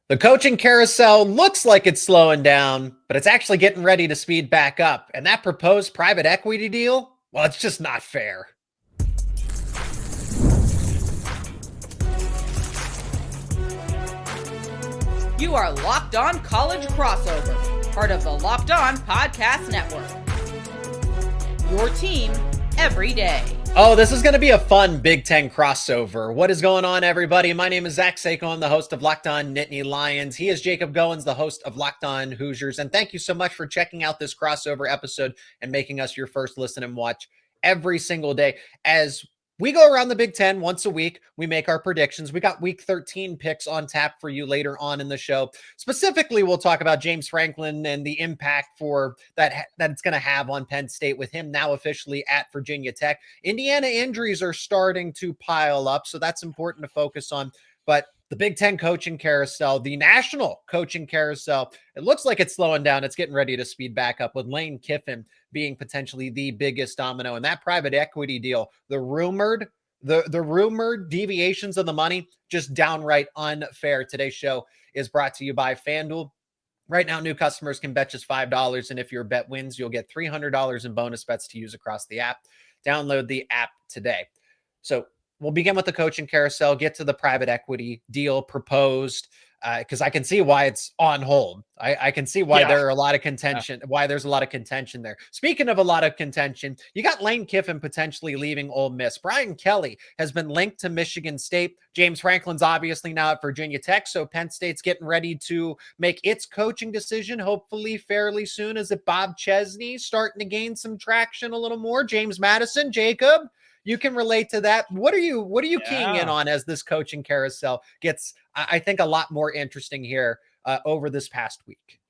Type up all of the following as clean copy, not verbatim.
The coaching carousel looks like it's slowing down, but it's actually getting ready to speed back up. And that proposed private equity deal, well, it's just not fair. You are Locked On College Crossover, part of the Locked On Podcast Network. Your team every day. Oh, this is going to be a fun Big Ten crossover. What is going on, everybody? My name is Zach Seyko. I'm the host of Locked On Nittany Lions. He is Jacob Goins, the host of Locked On Hoosiers. And thank you so much for checking out this crossover episode and making us your first listen and watch every single day. As we go around the Big Ten once a week, we make our predictions. We got week 13 picks on tap for you later on in the show. Specifically, we'll talk about James Franklin and the impact for that it's going to have on Penn State with him now officially at Virginia Tech. Indiana injuries are starting to pile up, so that's important to focus on. But the Big Ten coaching carousel, the national coaching carousel, it looks like it's slowing down. It's getting ready to speed back up with Lane Kiffin being potentially the biggest domino. And that private equity deal, the rumored deviations of the money, just downright unfair. Today's show is brought to you by FanDuel. Right now, new customers can bet just $5. And if your bet wins, you'll get $300 in bonus bets to use across the app. Download the app today. So we'll begin with the coaching carousel, get to the private equity deal proposed, because I can see why it's on hold. I can see why there are a lot of contention, why there's a lot of contention there. Speaking of a lot of contention, you got Lane Kiffin potentially leaving Ole Miss. Brian Kelly has been linked to Michigan State. James Franklin's obviously now at Virginia Tech, so Penn State's getting ready to make its coaching decision, hopefully fairly soon. Is it Bob Chesney starting to gain some traction a little more? James Madison, Jacob, you can relate to that. What are you keying in on as this coaching carousel gets, I think, a lot more interesting here over this past week?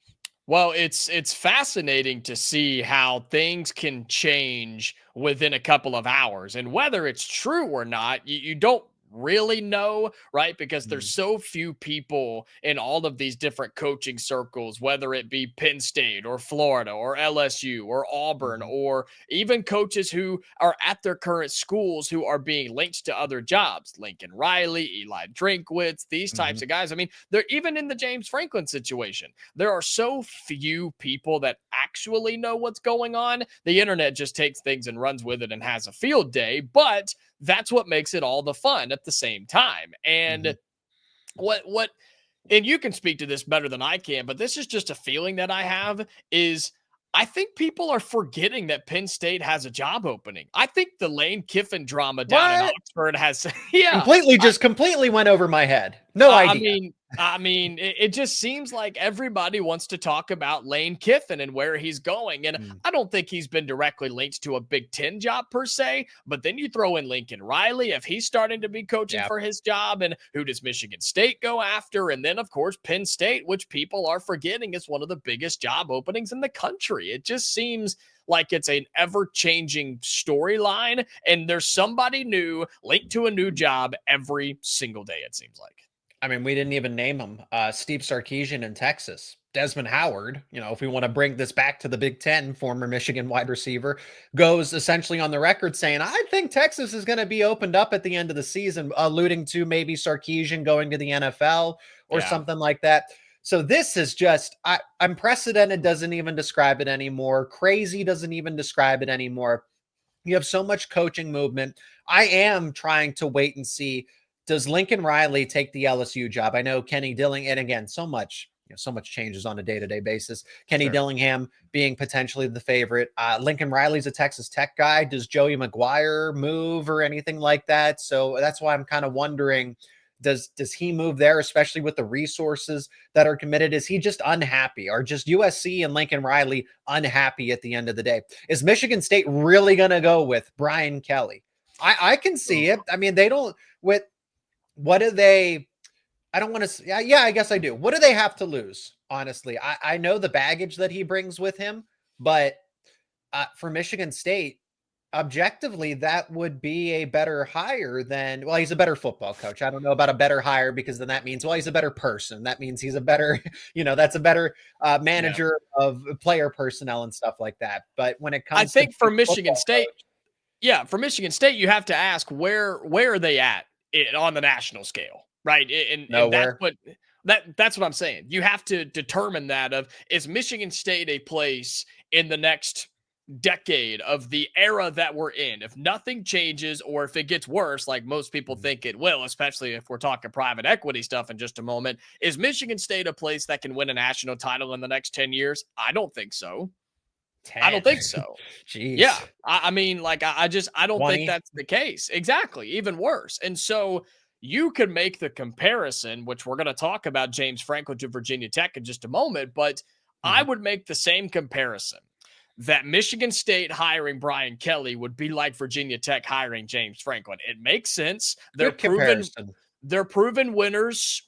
Well, it's fascinating to see how things can change within a couple of hours, and whether it's true or not, you don't really know, right? Because there's so few people in all of these different coaching circles, whether it be Penn State or Florida or LSU or Auburn, or even coaches who are at their current schools who are being linked to other jobs. Lincoln Riley, Eli Drinkwitz, these types of guys. I mean, they're even in the James Franklin situation. There are so few people that actually know what's going on. The internet just takes things and runs with it and has a field day, but that's what makes it all the fun at the same time. And what, and you can speak to this better than I can, but this is just a feeling that I have, is I think people are forgetting that Penn State has a job opening. I think the Lane Kiffin drama down in Oxford has, completely went over my head. No idea. I mean, it just seems like everybody wants to talk about Lane Kiffin and where he's going. And I don't think he's been directly linked to a Big Ten job per se, but then you throw in Lincoln Riley, if he's starting to be coaching for his job, and who does Michigan State go after? And then, of course, Penn State, which people are forgetting is one of the biggest job openings in the country. It just seems like it's an ever-changing storyline, and there's somebody new linked to a new job every single day, it seems like. I mean, we didn't even name him. Steve Sarkisian in Texas. Desmond Howard, if we want to bring this back to the Big Ten, former Michigan wide receiver, goes essentially on the record saying, I think Texas is going to be opened up at the end of the season, alluding to maybe Sarkisian going to the NFL or something like that. So this is just, unprecedented doesn't even describe it anymore. Crazy doesn't even describe it anymore. You have so much coaching movement. I am trying to wait and see, does Lincoln Riley take the LSU job? I know Kenny Dillingham, and again, so much changes on a day-to-day basis. Kenny Dillingham being potentially the favorite. Lincoln Riley's a Texas Tech guy. Does Joey McGuire move or anything like that? So that's why I'm kind of wondering, does he move there, especially with the resources that are committed? Is he just unhappy? Or just USC and Lincoln Riley unhappy at the end of the day? Is Michigan State really going to go with Brian Kelly? I can see it. I mean, they don't, what do they, I don't want to, I guess I do. What do they have to lose? Honestly, I know the baggage that he brings with him, but for Michigan State, objectively, that would be a better hire than, well, he's a better football coach. I don't know about a better hire, because then that means, well, he's a better person. That means he's a better, that's a better manager of player personnel and stuff like that. But when it comes I think for Michigan State, for Michigan State, you have to ask where are they at on the national scale, right? And that's what, That's what I'm saying. You have to determine that of, is Michigan State a place in the next decade of the era that we're in, if nothing changes or if it gets worse, like most people think it will, especially if we're talking private equity stuff in just a moment, is Michigan State a place that can win a national title in the next 10 years? I don't think so. 10. I don't think so. Jeez. Yeah. I mean, like, I don't 20. think that's the case. Exactly. Even worse. And so you could make the comparison, which we're going to talk about James Franklin to Virginia Tech in just a moment, but I would make the same comparison that Michigan State hiring Brian Kelly would be like Virginia Tech hiring James Franklin. It makes sense. They're proven winners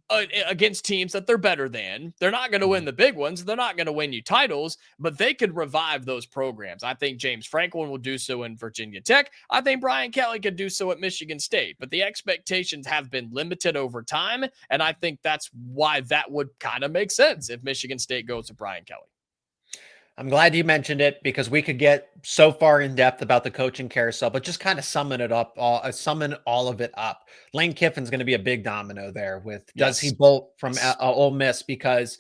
against teams that they're better than. They're not going to win the big ones. They're not going to win you titles, but they could revive those programs. I think James Franklin will do so in Virginia Tech. I think Brian Kelly could do so at Michigan State, but the expectations have been limited over time. And I think that's why that would kind of make sense if Michigan State goes to Brian Kelly. I'm glad you mentioned it because we could get so far in depth about the coaching carousel, but just kind of summon all of it up. Lane Kiffin's going to be a big domino there with, does he bolt from Ole Miss because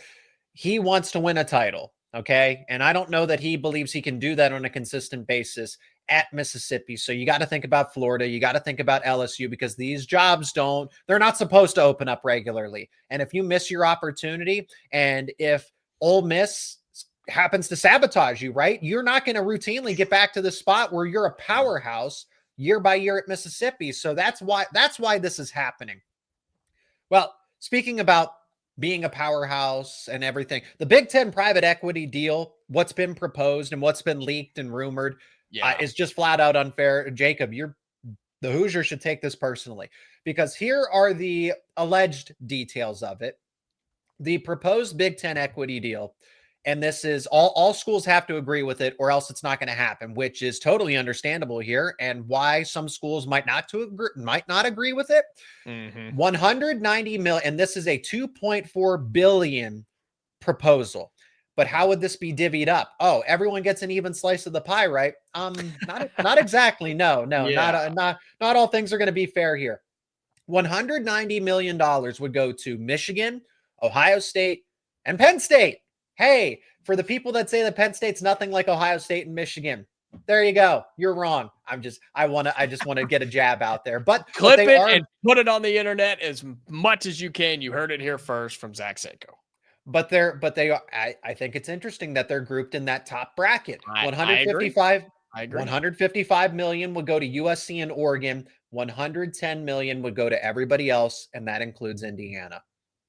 he wants to win a title? Okay. And I don't know that he believes he can do that on a consistent basis at Mississippi. So you got to think about Florida. You got to think about LSU because these jobs they're not supposed to open up regularly. And if you miss your opportunity and if Ole Miss happens to sabotage you, right? You're not going to routinely get back to the spot where you're a powerhouse year by year at Mississippi. So that's why this is happening. Well, speaking about being a powerhouse and everything, the Big Ten private equity deal, what's been proposed and what's been leaked and rumored is just flat out unfair. Jacob, the Hoosiers should take this personally because here are the alleged details of it. The proposed Big Ten equity deal, and this is all schools have to agree with it or else it's not going to happen, which is totally understandable here and why some schools might not agree with it. 190 million, and this is a 2.4 billion proposal. But how would this be divvied up? Oh, everyone gets an even slice of the pie, right? Not exactly. No, not all things are going to be fair here. $190 million would go to Michigan, Ohio State, and Penn State. Hey, for the people that say that Penn State's nothing like Ohio State and Michigan, there you go. You're wrong. I just want to get a jab out there. But clip it and put it on the internet as much as you can. You heard it here first from Zach Seyko. But they are. I think it's interesting that they're grouped in that top bracket. I agree. 155 million would go to USC and Oregon. 110 million would go to everybody else, and that includes Indiana.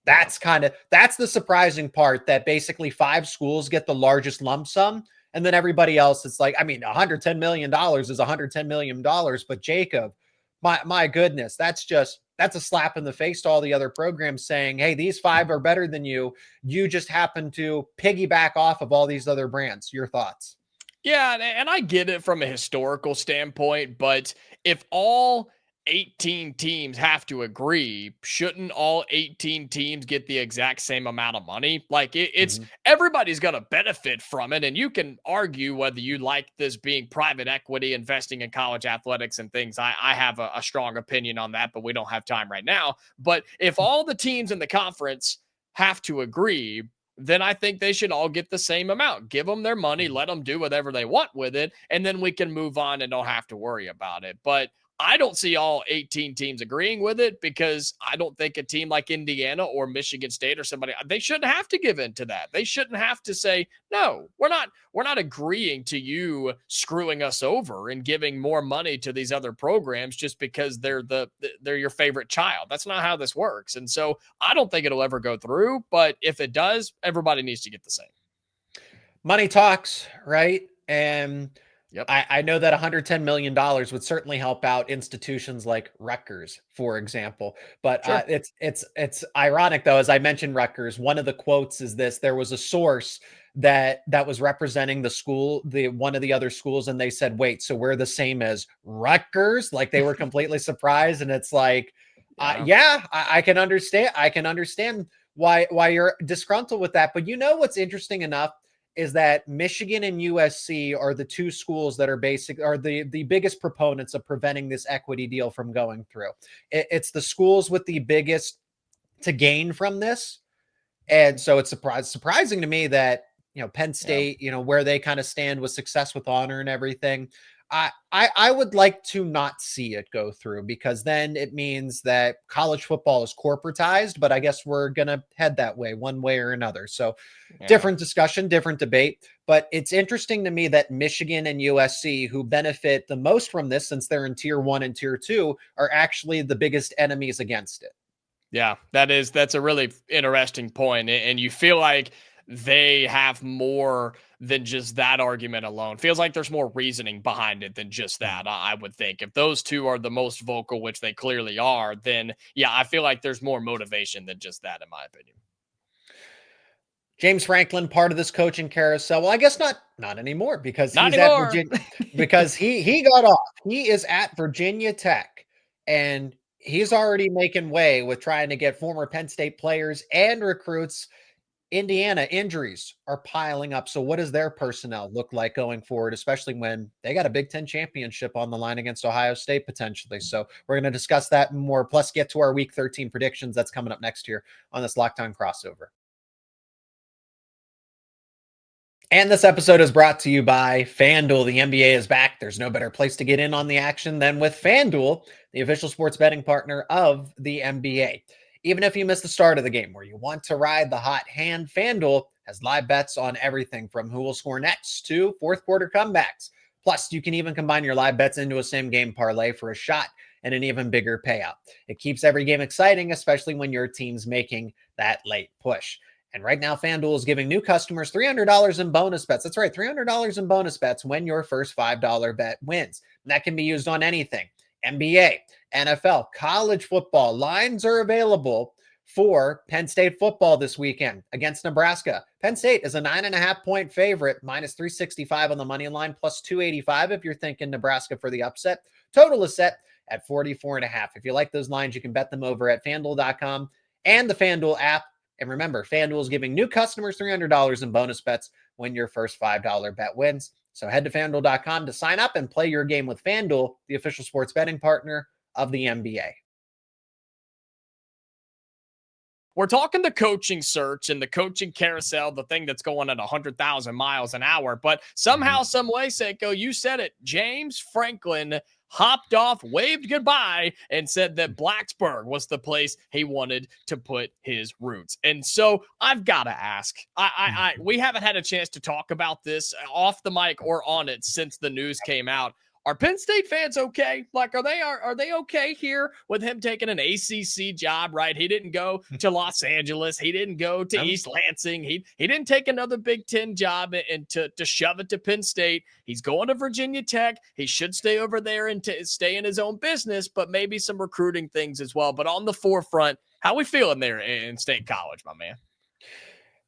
That's the surprising part, that basically 5 schools get the largest lump sum. And then everybody else, it's like, I mean, $110 million is $110 million. But Jacob, my goodness, that's a slap in the face to all the other programs saying, hey, these 5 are better than you. You just happen to piggyback off of all these other brands. Your thoughts? Yeah, and I get it from a historical standpoint, but if all 18 teams have to agree, shouldn't all 18 teams get the exact same amount of money? Like it's everybody's going to benefit from it. And you can argue whether you like this being private equity investing in college athletics and things. I have a strong opinion on that, but we don't have time right now. But if all the teams in the conference have to agree, then I think they should all get the same amount. Give them their money, let them do whatever they want with it, and then we can move on and don't have to worry about it. But I don't see all 18 teams agreeing with it because I don't think a team like Indiana or Michigan State or somebody, they shouldn't have to give in to that. They shouldn't have to say, no, we're not agreeing to you screwing us over and giving more money to these other programs just because they're your favorite child. That's not how this works. And so I don't think it'll ever go through, but if it does, everybody needs to get the same. Money talks, right? And yep. I know that $110 million would certainly help out institutions like Rutgers, for example. But sure. It's ironic, though, as I mentioned Rutgers, one of the quotes is this: there was a source that was representing the school, one of the other schools, and they said, wait, so we're the same as Rutgers? Like, they were completely surprised. And it's like, I can understand. I can understand why you're disgruntled with that. But you know what's interesting enough is that Michigan and USC are the 2 schools that are the biggest proponents of preventing this equity deal from going through. It's the schools with the biggest to gain from this. And so it's surprising to me that, Penn Yeah. State, where they kind of stand with success with honor and everything. I would like to not see it go through, because then it means that college football is corporatized, but I guess we're going to head that way one way or another. So Yeah. different discussion, different debate, but it's interesting to me that Michigan and USC, who benefit the most from this since they're in tier 1 and tier 2, are actually the biggest enemies against it. Yeah, that's a really interesting point. And you feel like they have more than just that argument alone. Feels like there's more reasoning behind it than just that. I would think if those two are the most vocal, which they clearly are, then yeah, I feel like there's more motivation than just that, in my opinion. James Franklin, part of this coaching carousel. Well, I guess not anymore, because Not he's at anymore. Virginia, because he got off. He is at Virginia Tech, and he's already making way with trying to get former Penn State players and recruits. Indiana injuries are piling up. So what does their personnel look like going forward, especially when they got a Big Ten championship on the line against Ohio State potentially? So we're going to discuss that more, plus get to our Week 13 predictions. That's coming up next year on this Locked On Crossover. And this episode is brought to you by FanDuel. The NBA is back. There's no better place to get in on the action than with FanDuel, the official sports betting partner of the NBA. Even if you miss the start of the game, where you want to ride the hot hand, FanDuel has live bets on everything from who will score next to fourth quarter comebacks. Plus, you can even combine your live bets into a same game parlay for a shot and an even bigger payout. It keeps every game exciting, especially when your team's making that late push. And right now, FanDuel is giving new customers $300 in bonus bets. That's right, $300 in bonus bets when your first $5 bet wins. And that can be used on anything: NBA, NFL, college football. Lines are available for Penn State football this weekend against Nebraska. Penn State is a 9.5-point favorite, minus 365 on the money line, plus 285 if you're thinking Nebraska for the upset. Total is set at 44.5. If you like those lines, you can bet them over at FanDuel.com and the FanDuel app. And remember, FanDuel is giving new customers $300 in bonus bets when your first $5 bet wins. So head to FanDuel.com to sign up and play your game with FanDuel, the official sports betting partner of the NBA. We're talking the coaching search and the coaching carousel, the thing that's going at 100,000 miles an hour. But somehow, some way, Seyko, you said it, James Franklin hopped off, waved goodbye, and said that Blacksburg was the place he wanted to put his roots. And so I've got to ask, we haven't had a chance to talk about this off the mic or on it since the news came out. Are Penn State fans okay? Like, are they okay here with him taking an ACC job, right? He didn't go to Los Angeles. He didn't go to East Lansing. He didn't take another Big Ten job and to shove it to Penn State. He's going to Virginia Tech. He should stay over there and stay in his own business, but maybe some recruiting things as well. But on the forefront, how we feeling there in State College, my man?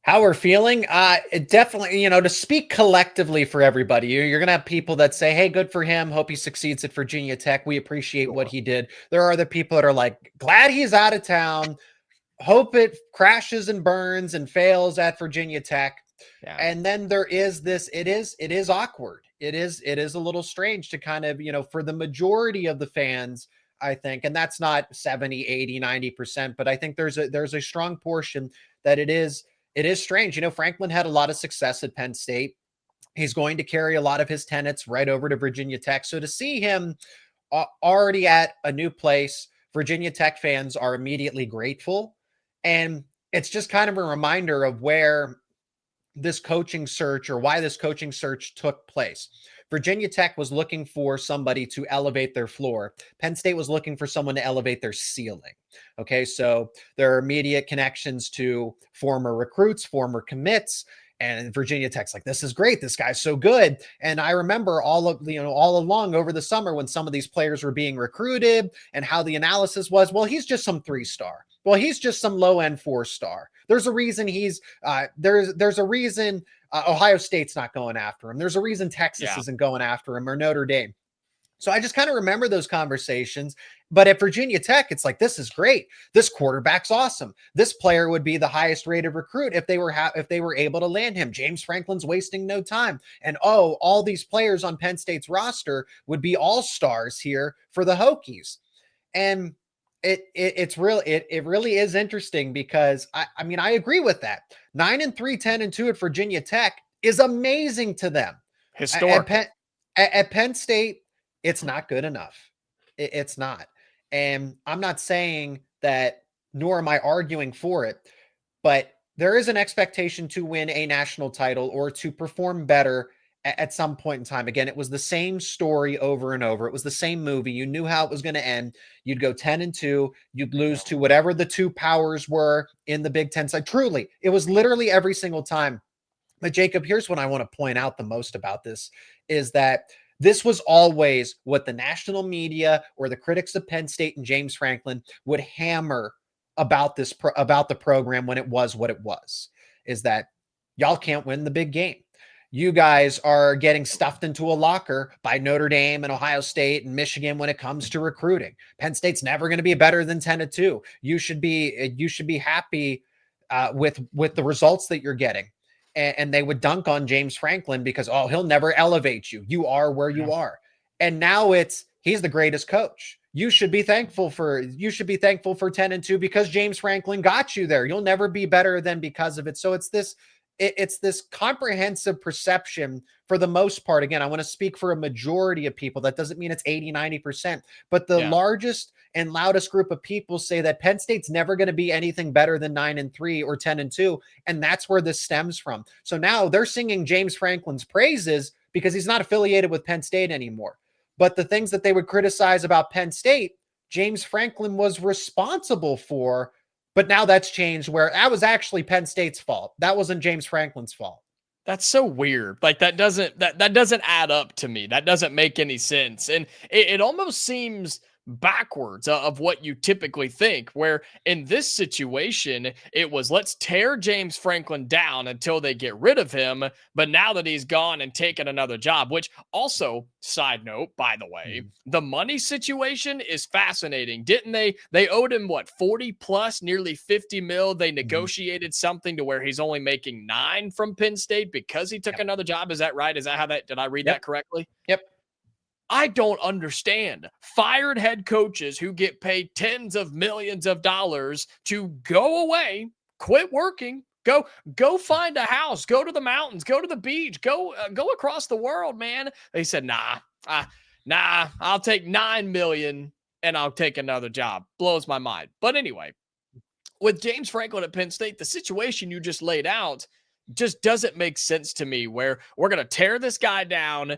How we're feeling? It definitely, to speak collectively for everybody, you're going to have people that say, hey, good for him. Hope he succeeds at Virginia Tech. We appreciate what he did. There are other people that are like, glad he's out of town. Hope it crashes and burns and fails at Virginia Tech. Yeah. And then there is this, it is awkward. It is a little strange to kind of, for the majority of the fans, I think, and that's not 70, 80, 90%, but I think there's a strong portion that it is strange. Franklin had a lot of success at Penn State. He's going to carry a lot of his tenets right over to Virginia Tech. So to see him already at a new place, Virginia Tech fans are immediately grateful. And it's just kind of a reminder of where this coaching search, or why this coaching search took place. Virginia Tech was looking for somebody to elevate their floor. Penn State was looking for someone to elevate their ceiling. Okay, so there are immediate connections to former recruits, former commits, and Virginia Tech's like, this is great. This guy's so good. And I remember all along over the summer when some of these players were being recruited and how the analysis was, well, he's just some 3-star. Well, he's just some low-end 4-star. There's a reason there's a reason Ohio State's not going after him. There's a reason Texas isn't going after him, or Notre Dame. So I just kind of remember those conversations. But at Virginia Tech, it's like, this is great. This quarterback's awesome. This player would be the highest rated recruit if they were able to land him. James Franklin's wasting no time. And all these players on Penn State's roster would be all-stars here for the Hokies. And It's real. It really is interesting because I mean, I agree with that. 9-3, 10-2 at Virginia Tech is amazing to them. At Historic. Penn State, it's not good enough. It's not. And I'm not saying that, nor am I arguing for it, but there is an expectation to win a national title or to perform better at some point in time. Again, it was the same story over and over. It was the same movie. You knew how it was going to end. You'd go 10-2. You'd lose to whatever the two powers were in the Big Ten side. Truly, it was literally every single time. But Jacob, here's what I want to point out the most about this is that this was always what the national media or the critics of Penn State and James Franklin would hammer about about the program when it was what it was, is that y'all can't win the big game. You guys are getting stuffed into a locker by Notre Dame and Ohio State and Michigan when it comes to recruiting. Penn State's never going to be better than 10-2. You should be happy with the results that you're getting. And they would dunk on James Franklin because, oh, he'll never elevate you. You are where you are. And now he's the greatest coach. You should be thankful for 10-2 because James Franklin got you there. You'll never be better than because of it. So it's this comprehensive perception for the most part. Again, I want to speak for a majority of people. That doesn't mean it's 80-90%, but the largest and loudest group of people say that Penn State's never going to be anything better than 9-3 or 10-2. And that's where this stems from. So now they're singing James Franklin's praises because he's not affiliated with Penn State anymore. But the things that they would criticize about Penn State, James Franklin was responsible for. But now that's changed where that was actually Penn State's fault. That wasn't James Franklin's fault. That's so weird. Like that doesn't add up to me. That doesn't make any sense. And it almost seems backwards of what you typically think, where in this situation, it was let's tear James Franklin down until they get rid of him. But now that he's gone and taken another job, which also, side note, by the way, the money situation is fascinating. Didn't they owed him what, 40 plus, nearly 50 mil. They negotiated something to where he's only making 9 from Penn State because he took another job. Is that right? Is that how did I read that correctly? Yep. I don't understand fired head coaches who get paid tens of millions of dollars to go away, quit working, go find a house, go to the mountains, go to the beach, go across the world, man. They said, nah, I'll take 9 million and I'll take another job. Blows my mind. But anyway, with James Franklin at Penn State, the situation you just laid out just doesn't make sense to me, where we're going to tear this guy down.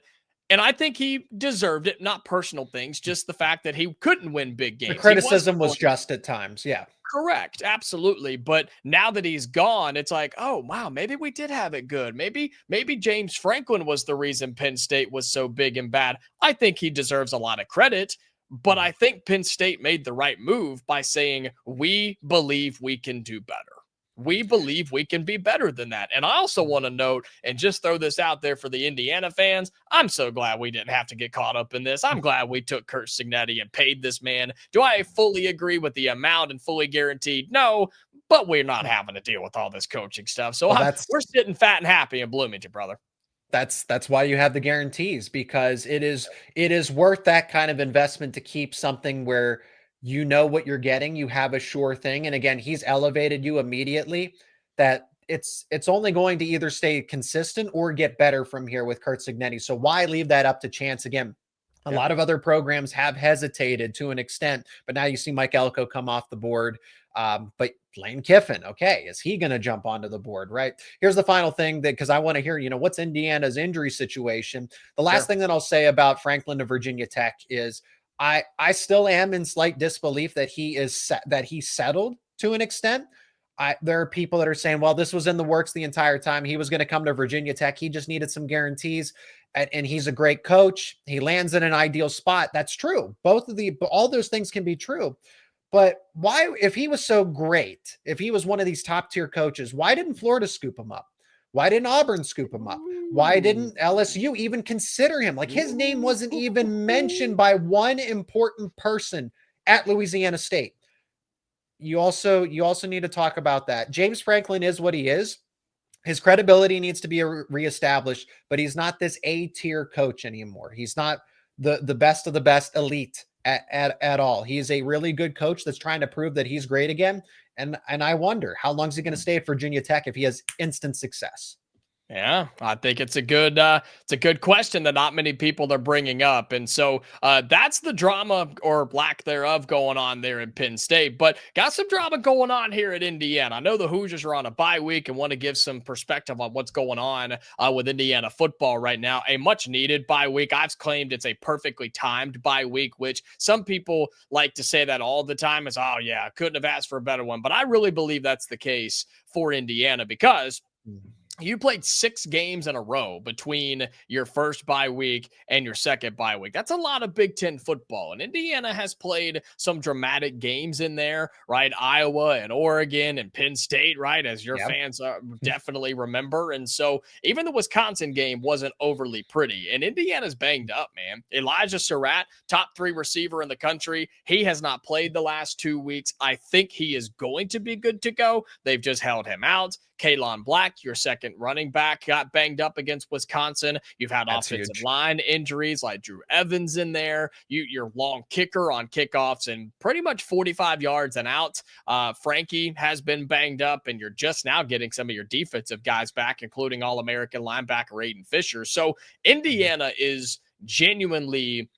And I think he deserved it, not personal things, just the fact that he couldn't win big games. The criticism was just at times. Yeah. Correct. Absolutely. But now that he's gone, it's like, oh, wow, maybe we did have it good. Maybe James Franklin was the reason Penn State was so big and bad. I think he deserves a lot of credit, but I think Penn State made the right move by saying, we believe we can do better. We believe we can be better than that. And I also want to note and just throw this out there for the Indiana fans. I'm so glad we didn't have to get caught up in this. I'm glad we took Curt Cignetti and paid this man. Do I fully agree with the amount and fully guaranteed? No, but we're not having to deal with all this coaching stuff. So we're sitting fat and happy in Bloomington, brother. That's why you have the guarantees, because it is worth that kind of investment to keep something where you know what you're getting. You have a sure thing. And again, he's elevated you immediately, that it's only going to either stay consistent or get better from here with Curt Cignetti. So why leave that up to chance? Again, a lot of other programs have hesitated to an extent, but now you see Mike Elko come off the board. But Lane Kiffin, okay, is he going to jump onto the board, right? Here's the final thing, that because I want to hear, what's Indiana's injury situation. The last thing that I'll say about Franklin to Virginia Tech is I still am in slight disbelief that he settled to an extent. There are people that are saying, well, this was in the works the entire time. He was going to come to Virginia Tech. He just needed some guarantees, and he's a great coach. He lands in an ideal spot. That's true. All those things can be true. But why, if he was so great, if he was one of these top tier coaches, why didn't Florida scoop him up? Why didn't Auburn scoop him up? Why didn't LSU even consider him? Like, his name wasn't even mentioned by one important person at Louisiana State. You also need to talk about that. James Franklin is what he is. His credibility needs to be reestablished, but he's not this A-tier coach anymore. He's not the best of the best elite at all. He's a really good coach that's trying to prove that he's great again. And I wonder how long is he going to stay at Virginia Tech if he has instant success? Yeah, I think it's a good question that not many people are bringing up, and so that's the drama or lack thereof going on there in Penn State. But got some drama going on here at Indiana. I know the Hoosiers are on a bye week and want to give some perspective on what's going on with Indiana football right now. A much needed bye week. I've claimed it's a perfectly timed bye week, which some people like to say that all the time is, oh yeah, couldn't have asked for a better one. But I really believe that's the case for Indiana because you played 6 games in a row between your first bye week and your second bye week. That's a lot of Big Ten football. And Indiana has played some dramatic games in there, right? Iowa and Oregon and Penn State, right? As your fans definitely remember. And so even the Wisconsin game wasn't overly pretty. And Indiana's banged up, man. Elijah Surratt, top 3 receiver in the country. He has not played the last 2 weeks. I think he is going to be good to go. They've just held him out. Kalon Black, your second running back, got banged up against Wisconsin. You've had offensive line injuries like Drew Evans in there. Your long kicker on kickoffs and pretty much 45 yards and out. Frankie has been banged up, and you're just now getting some of your defensive guys back, including All-American linebacker Aiden Fisher. So Indiana is genuinely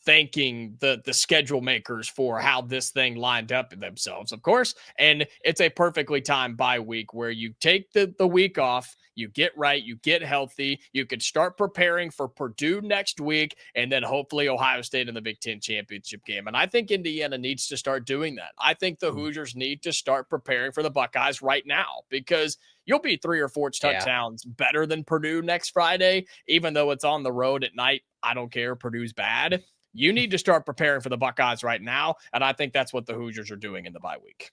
thanking the schedule makers for how this thing lined up in themselves, of course. And it's a perfectly timed bye week where you take the week off, you get right, you get healthy, you could start preparing for Purdue next week, and then hopefully Ohio State in the Big Ten championship game. And I think Indiana needs to start doing that. I think the Hoosiers need to start preparing for the Buckeyes right now because you'll be 3 or 4 touchdowns better than Purdue next Friday, even though it's on the road at night. I don't care. Purdue's bad. You need to start preparing for the Buckeyes right now, and I think that's what the Hoosiers are doing in the bye week.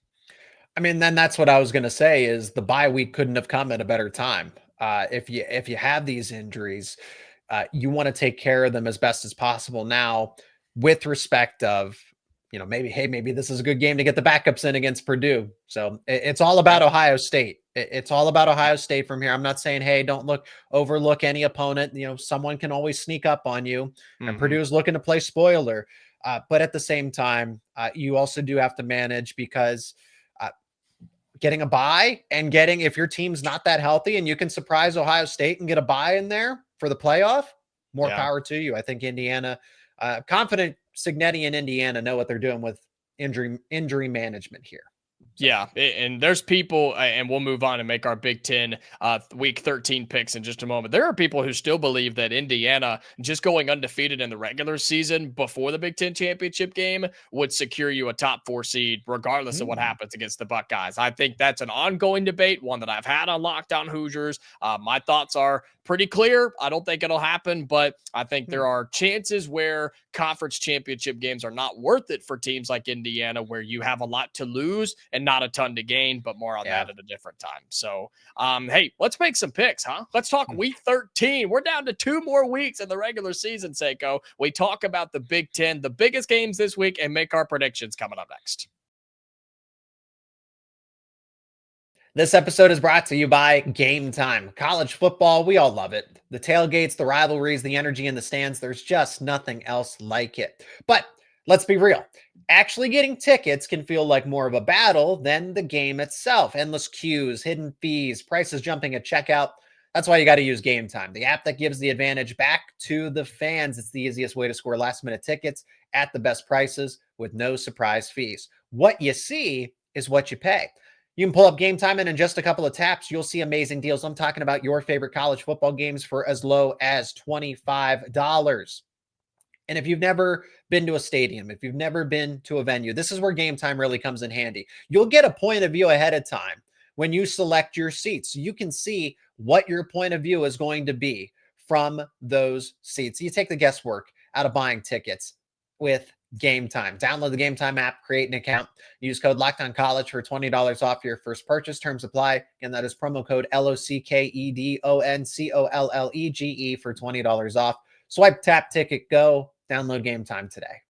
I mean, then that's what I was going to say is the bye week couldn't have come at a better time. If you have these injuries, you want to take care of them as best as possible now with respect of, maybe this is a good game to get the backups in against Purdue. So it's all about Ohio State. It's all about Ohio State from here. I'm not saying, hey, don't overlook any opponent. Someone can always sneak up on you. And Purdue is looking to play spoiler. But at the same time, you also do have to manage because getting a bye and if your team's not that healthy and you can surprise Ohio State and get a bye in there for the playoff, more power to you. I think Indiana, confident Cignetti and Indiana know what they're doing with injury management here. Yeah, and there's people, and we'll move on and make our Big Ten Week 13 picks in just a moment. There are people who still believe that Indiana just going undefeated in the regular season before the Big Ten championship game would secure you a top 4 seed, regardless of what happens against the Buckeyes. I think that's an ongoing debate, one that I've had on Locked On Hoosiers. My thoughts are pretty clear. I don't think it'll happen, but I think there are chances where conference championship games are not worth it for teams like Indiana, where you have a lot to lose and not a ton to gain, but more on that at a different time. So, hey, let's make some picks, huh? Let's talk Week 13. We're down to 2 more weeks in the regular season, Seyko. We talk about the Big Ten, the biggest games this week, and make our predictions coming up next. This episode is brought to you by Game Time. College football, we all love it. The tailgates, the rivalries, the energy in the stands, there's just nothing else like it. But let's be real. Actually getting tickets can feel like more of a battle than the game itself. Endless queues, hidden fees, prices jumping at checkout. That's why you got to use Game Time, the app that gives the advantage back to the fans. It's the easiest way to score last-minute tickets at the best prices with no surprise fees. What you see is what you pay. You can pull up Game Time, and in just a couple of taps, you'll see amazing deals. I'm talking about your favorite college football games for as low as $25. And if you've never been to a stadium, if you've never been to a venue, this is where Game Time really comes in handy. You'll get a point of view ahead of time when you select your seats. So you can see what your point of view is going to be from those seats. You take the guesswork out of buying tickets with Game Time. Download the Game Time app, create an account, use code LOCKEDONCollege for $20 off your first purchase. Terms apply. And that is promo code LOCKEDONCOLLEGE for $20 off. Swipe, tap, ticket, go. Download Game Time today.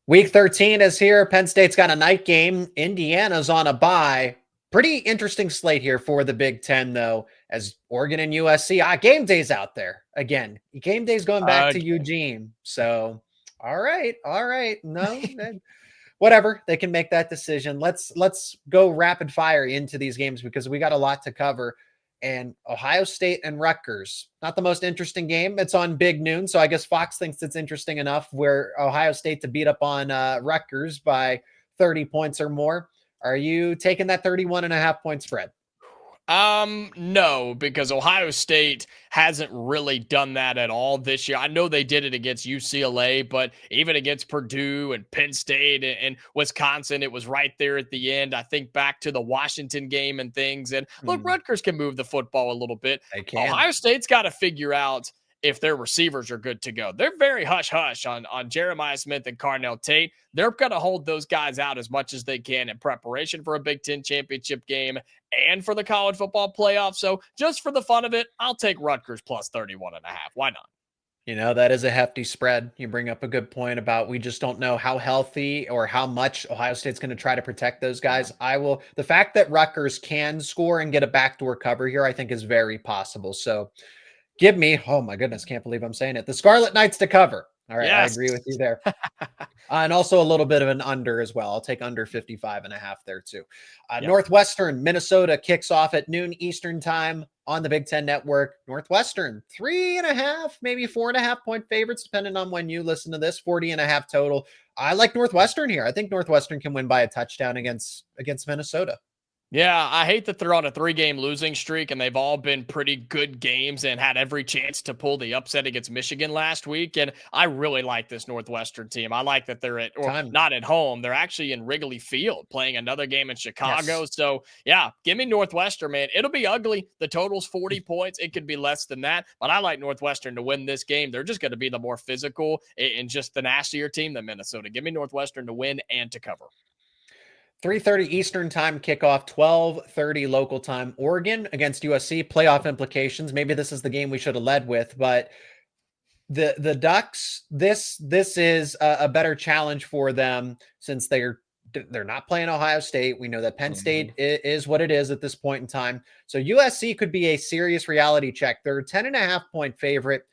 Week 13 is here. Penn State's got a night game. Indiana's on a bye. Pretty interesting slate here for the Big Ten, though, as Oregon and USC. Game day's out there again. Game day's going back to Eugene. So, all right. No, whatever. They can make that decision. Let's go rapid fire into these games because we got a lot to cover. And Ohio State and Rutgers, not the most interesting game. It's on big noon, so I guess Fox thinks it's interesting enough where Ohio State to beat up on Rutgers by 30 points or more. Are you taking that 31.5 point spread? No, because Ohio State hasn't really done that at all this year. I know they did it against UCLA, but even against Purdue and Penn State and Wisconsin, it was right there at the end. I think back to the Washington game and things. And look, Rutgers can move the football a little bit. They can. Ohio State's got to figure out if their receivers are good to go. They're very hush-hush on Jeremiah Smith and Carnell Tate. They're going to hold those guys out as much as they can in preparation for a Big Ten championship game and for the college football playoff. So just for the fun of it, I'll take Rutgers plus 31.5. Why not? You know, that is a hefty spread. You bring up a good point about we just don't know how healthy or how much Ohio State's going to try to protect those guys. The fact that Rutgers can score and get a backdoor cover here, I think is very possible. So give me, oh my goodness, can't believe I'm saying it, the Scarlet Knights to cover. All right, yes. I agree with you there. And also a little bit of an under as well. I'll take under 55.5 there too. Northwestern, Minnesota kicks off at noon Eastern time on the Big Ten Network. Northwestern, 3.5, maybe 4.5 point favorites, depending on when you listen to this, 40.5 total. I like Northwestern here. I think Northwestern can win by a touchdown against Minnesota. Yeah, I hate that they're on a 3-game losing streak, and they've all been pretty good games and had every chance to pull the upset against Michigan last week. And I really like this Northwestern team. I like that they're not at home. They're actually in Wrigley Field playing another game in Chicago. Yes. So, yeah, give me Northwestern, man. It'll be ugly. The total's 40 points. It could be less than that, but I like Northwestern to win this game. They're just going to be the more physical and just the nastier team than Minnesota. Give me Northwestern to win and to cover. 3:30 Eastern time kickoff, 12:30 local time. Oregon against USC, playoff implications. Maybe this is the game we should have led with, but the Ducks, this is a better challenge for them since they're not playing Ohio State. We know that Penn State is what it is at this point in time. So USC could be a serious reality check. They're a 10.5 point favorite.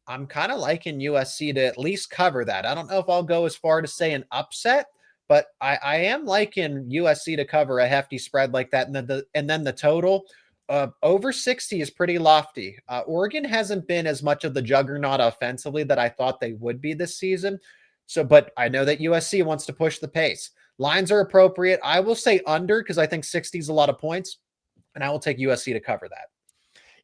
I'm kind of liking USC to at least cover that. I don't know if I'll go as far to say an upset, but I am liking USC to cover a hefty spread like that. And then the total over 60 is pretty lofty. Oregon hasn't been as much of the juggernaut offensively that I thought they would be this season. So, but I know that USC wants to push the pace. Lines are appropriate. I will say under because I think 60 is a lot of points, and I will take USC to cover that.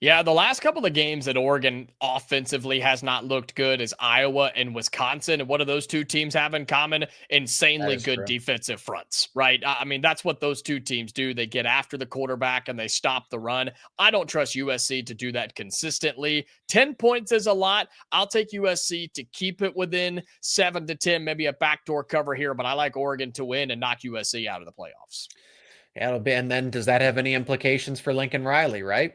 Yeah, the last couple of games that Oregon offensively has not looked good is Iowa and Wisconsin. And what do those two teams have in common? Insanely good defensive fronts, right? I mean, that's what those two teams do. They get after the quarterback and they stop the run. I don't trust USC to do that consistently. 10 points is a lot. I'll take USC to keep it within 7 to 10, maybe a backdoor cover here, but I like Oregon to win and knock USC out of the playoffs. Yeah, it'll be. And then does that have any implications for Lincoln Riley, right?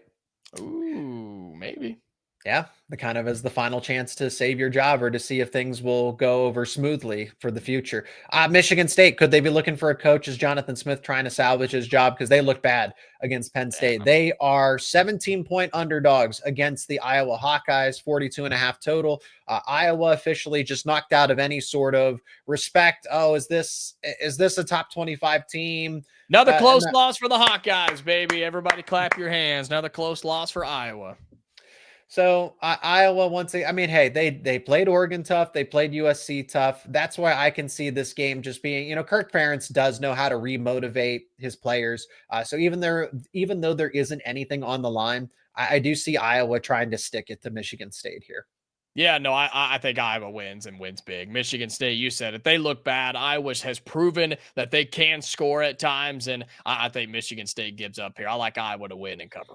Ooh, maybe. Yeah, the kind of as the final chance to save your job or to see if things will go over smoothly for the future. Michigan State, could they be looking for a coach? Is Jonathan Smith trying to salvage his job? Because they look bad against Penn State. They are 17-point underdogs against the Iowa Hawkeyes, 42.5 total. Iowa officially just knocked out of any sort of respect. Oh, is this a top 25 team? Another close loss for the Hawkeyes, baby. Everybody clap your hands. Another close loss for Iowa. So Iowa, once again, I mean, hey, they played Oregon tough. They played USC tough. That's why I can see this game just being, Kirk Ferentz does know how to remotivate his players. So even though there isn't anything on the line, I do see Iowa trying to stick it to Michigan State here. Yeah, no, I think Iowa wins and wins big. Michigan State, you said it. They look bad. Iowa has proven that they can score at times, and I think Michigan State gives up here. I like Iowa to win and cover.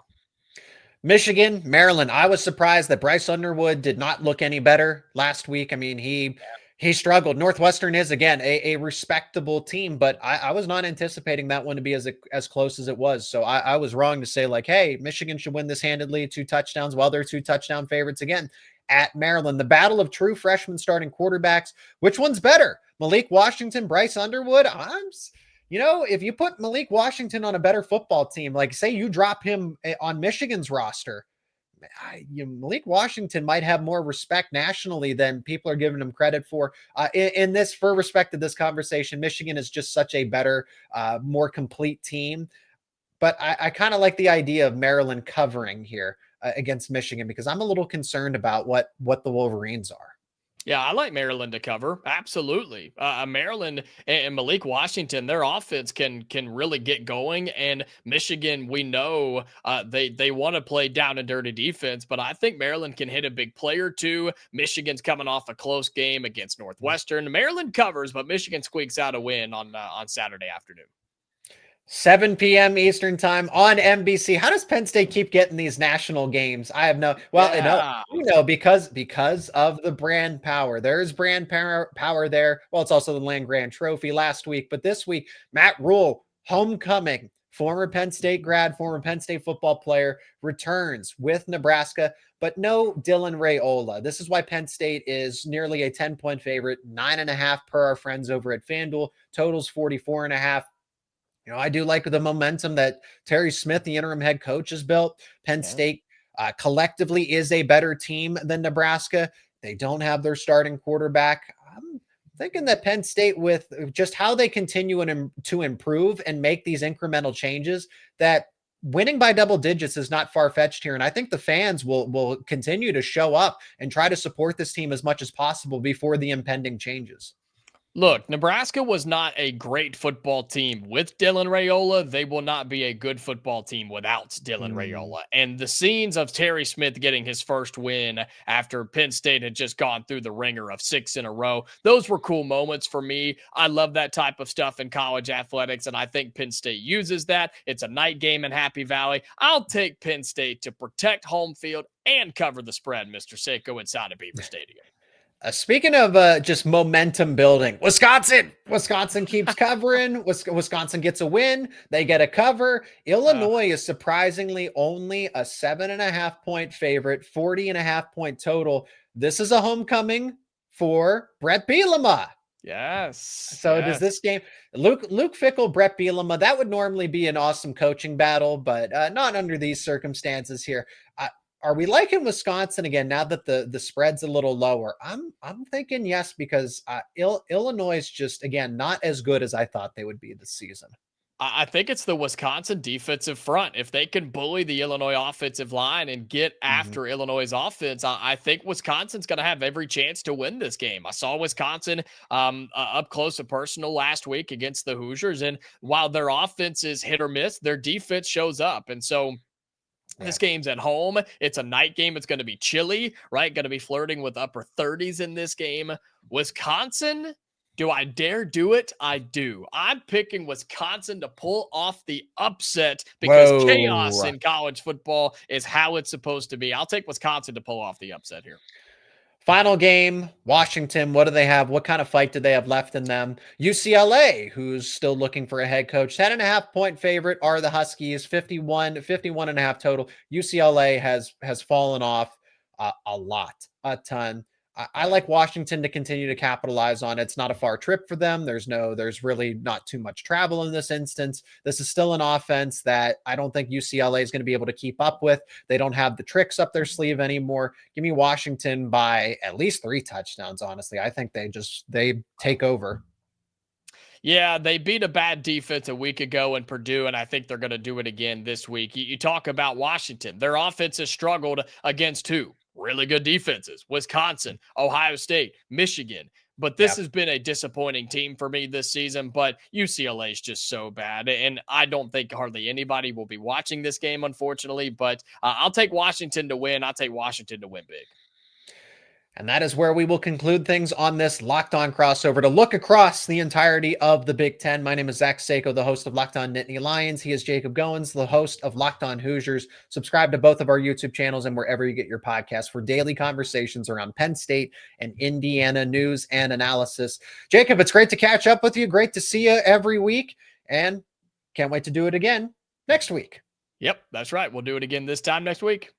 Michigan, Maryland. I was surprised that Bryce Underwood did not look any better last week. I mean, he struggled. Northwestern is, again, a respectable team, but I was not anticipating that one to be as close as it was. So I was wrong to say, like, hey, Michigan should win this handedly, 2 touchdowns. Well, they're 2 touchdown favorites again at Maryland. The battle of true freshman starting quarterbacks. Which one's better? Malik Washington, Bryce Underwood? if you put Malik Washington on a better football team, like say you drop him on Michigan's roster, Malik Washington might have more respect nationally than people are giving him credit for. In this, for respect to this conversation, Michigan is just such a better, more complete team. But I kind of like the idea of Maryland covering here against Michigan, because I'm a little concerned about what the Wolverines are. Yeah, I like Maryland to cover. Absolutely. Maryland and Malik Washington, their offense can really get going. And Michigan, we know they want to play down and dirty defense, but I think Maryland can hit a big play or two. Michigan's coming off a close game against Northwestern. Maryland covers, but Michigan squeaks out a win on Saturday afternoon. 7 p.m. Eastern time on NBC. How does Penn State keep getting these national games? I have no, because of the brand power. There's brand power there. Well, it's also the Land Grant Trophy last week, but this week, Matt Rule, homecoming, former Penn State grad, former Penn State football player, returns with Nebraska, but no Dylan Raiola. This is why Penn State is nearly a 10-point favorite, 9.5 per our friends over at FanDuel. Totals 44.5. I do like the momentum that Terry Smith, the interim head coach, has built. Penn State collectively is a better team than Nebraska. They don't have their starting quarterback. I'm thinking that Penn State, with just how they continue to improve and make these incremental changes, that winning by double digits is not far-fetched here. And I think the fans will continue to show up and try to support this team as much as possible before the impending changes. Look, Nebraska was not a great football team with Dylan Raiola. They will not be a good football team without Dylan Raiola. And the scenes of Terry Smith getting his first win after Penn State had just gone through the ringer of 6 in a row, those were cool moments for me. I love that type of stuff in college athletics, and I think Penn State uses that. It's a night game in Happy Valley. I'll take Penn State to protect home field and cover the spread, Mr. Seyko, inside of Beaver Stadium. Speaking of just momentum building, Wisconsin keeps covering. Wisconsin gets a win. They get a cover. Illinois is surprisingly only a 7.5-point favorite, 40.5-point total. This is a homecoming for Brett Bielema. Yes. So does this game, Luke Fickell, Brett Bielema, that would normally be an awesome coaching battle, but not under these circumstances here. Are we liking Wisconsin again now that the spread's a little lower? I'm thinking yes, because Illinois is just, again, not as good as I thought they would be this season. I think it's the Wisconsin defensive front. If they can bully the Illinois offensive line and get after Illinois' offense, I think Wisconsin's going to have every chance to win this game. I saw Wisconsin up close and personal last week against the Hoosiers, and while their offense is hit or miss, their defense shows up. And so this game's at home. It's a night game. It's going to be chilly, right? Going to be flirting with upper 30s in this game. Wisconsin, do I dare do it? I do. I'm picking Wisconsin to pull off the upset because chaos in college football is how it's supposed to be. I'll take Wisconsin to pull off the upset here. Final game, Washington. What do they have? What kind of fight do they have left in them? UCLA, who's still looking for a head coach. 10.5-point favorite are the Huskies, 51.5 total. UCLA has fallen off a ton. I like Washington to continue to capitalize on it. It's not a far trip for them. There's really not too much travel in this instance. This is still an offense that I don't think UCLA is going to be able to keep up with. They don't have the tricks up their sleeve anymore. Give me Washington by at least 3 touchdowns, honestly. I think they take over. Yeah, they beat a bad defense a week ago in Purdue, and I think they're going to do it again this week. You talk about Washington. Their offense has struggled against two really good defenses: Wisconsin, Ohio State, Michigan. But this has been a disappointing team for me this season. But UCLA is just so bad. And I don't think hardly anybody will be watching this game, unfortunately. But I'll take Washington to win. I'll take Washington to win big. And that is where we will conclude things on this Locked On crossover to look across the entirety of the Big Ten. My name is Zach Seyko, the host of Locked On Nittany Lions. He is Jacob Goins, the host of Locked On Hoosiers. Subscribe to both of our YouTube channels and wherever you get your podcasts for daily conversations around Penn State and Indiana news and analysis. Jacob, it's great to catch up with you. Great to see you every week. And can't wait to do it again next week. Yep, that's right. We'll do it again this time next week.